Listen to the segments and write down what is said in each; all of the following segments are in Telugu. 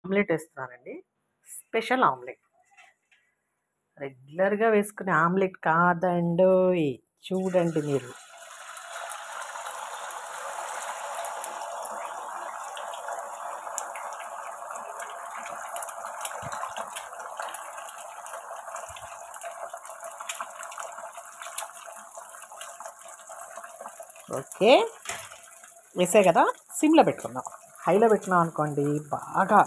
ఆమ్లెట్ వేస్తున్నానండి. Special omelette. రెగ్యులర్గా వేసుకునే ఆమ్లెట్ కాదండోయ్. చూడండి మీరు. ఓకే, వేసే కదా, సిమ్లో పెట్టుకుందాం. హైలో పెట్టుకున్నాం అనుకోండి బాగా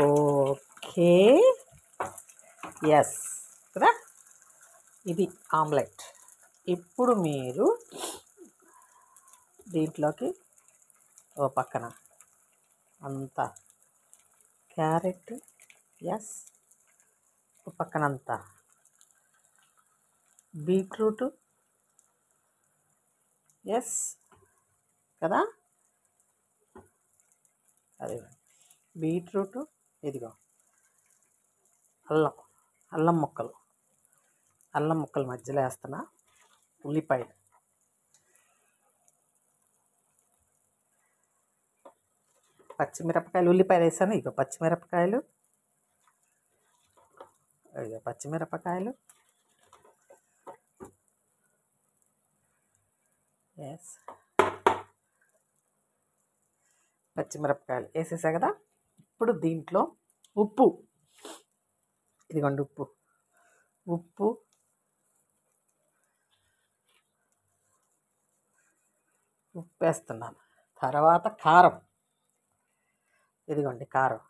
ఓకే, ఎస్ కదా. ఇది ఆమ్లెట్. ఇప్పుడు మీరు దీంట్లోకి ఓ పక్కన అంతా క్యారెట్, ఎస్, ఓ పక్కనంతా బీట్రూట్, ఎస్ కదా. అదే బీట్రూట్, ఇదిగో అల్లం ముక్కలు మధ్యలో వేస్తున్నా. ఉల్లిపాయలు, పచ్చిమిరపకాయలు, ఉల్లిపాయలు వేసాను. ఇగో పచ్చిమిరపకాయలు, ఎస్, పచ్చిమిరపకాయలు వేసేసా కదా. ఇప్పుడు దీంట్లో ఉప్పు, ఇదిగోండి ఉప్పు వేస్తున్నాను. తర్వాత కారం, ఇదిగోండి కారం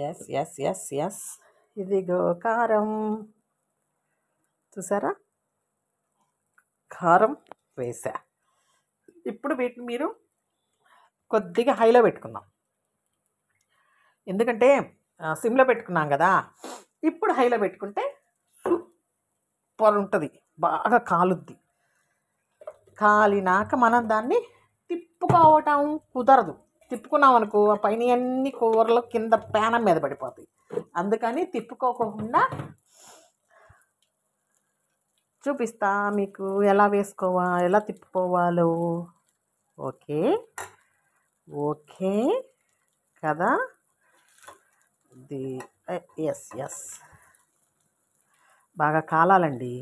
ఎస్ ఎస్ ఎస్ ఎస్, ఇదిగో కారం. చూసారా, కారం వేసా. ఇప్పుడు వీటిని మీరు కొద్దిగా హైలో పెట్టుకుందాం, ఎందుకంటే సిమ్లో పెట్టుకున్నాం కదా. ఇప్పుడు హైలో పెట్టుకుంటే సూపర్ ఉంటుంది, బాగా కాలుద్ది. కాలినాక మనం దాన్ని తిప్పుకోవటం కుదరదు. తిప్పుకున్నాం అనుకో ఆ పైన అన్ని కూరలు కింద ప్యానం మీద పడిపోతాయి. అందుకని తిప్పుకోకుండా చూపిస్తా మీకు ఎలా తిప్పుకోవాలో. ఓకే ఓకే కదా. ఎస్ ఎస్, బాగా కాలాలండి.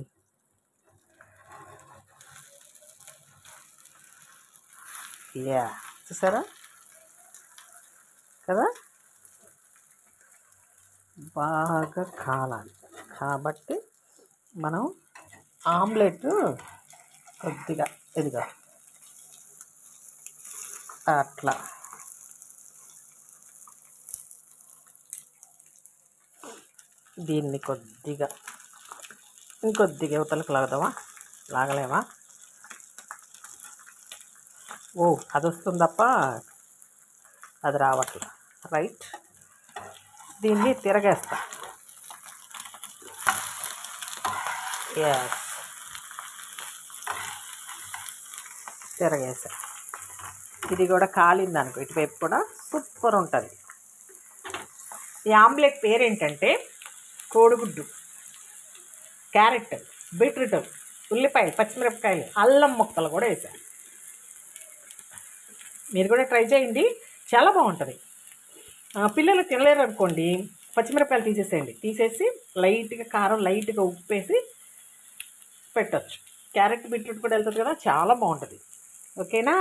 యా, చూసారా కదా, బాగా కాలాలి. కాబట్టి మనం ఆమ్లెట్ కొద్దిగా ఇదిగా అట్లా దీన్ని ఇంకొద్దిగా యువతలకు లాగలేమా? ఓ, అది వస్తుంది తప్ప అది రావట్లా. రైట్, దీన్ని తిరగేస్తా. ఎస్, తిరగేసా. ఇది కూడా కాలింది అనుకో, ఇటువైపు కూడా సూపర్ ఉంటుంది. ఈ ఆమ్లెట్ పేరేంటంటే కోడిగుడ్డు, క్యారెట్, బీట్రూట్, ఉల్లిపాయలు, పచ్చిమిరపకాయలు, అల్లం ముక్కలు కూడా వేసాను. మీరు కూడా ట్రై చేయండి, చాలా బాగుంటుంది. పిల్లలు తినలేరు అనుకోండి, పచ్చిమిరపకాయలు తీసేసి లైట్గా కారం, లైట్గా ఉప్పు వేసి పెట్టచ్చు. క్యారెట్, బీట్రూట్ కూడా వెళ్తుంది కదా, చాలా బాగుంటుంది. ఓకేనా?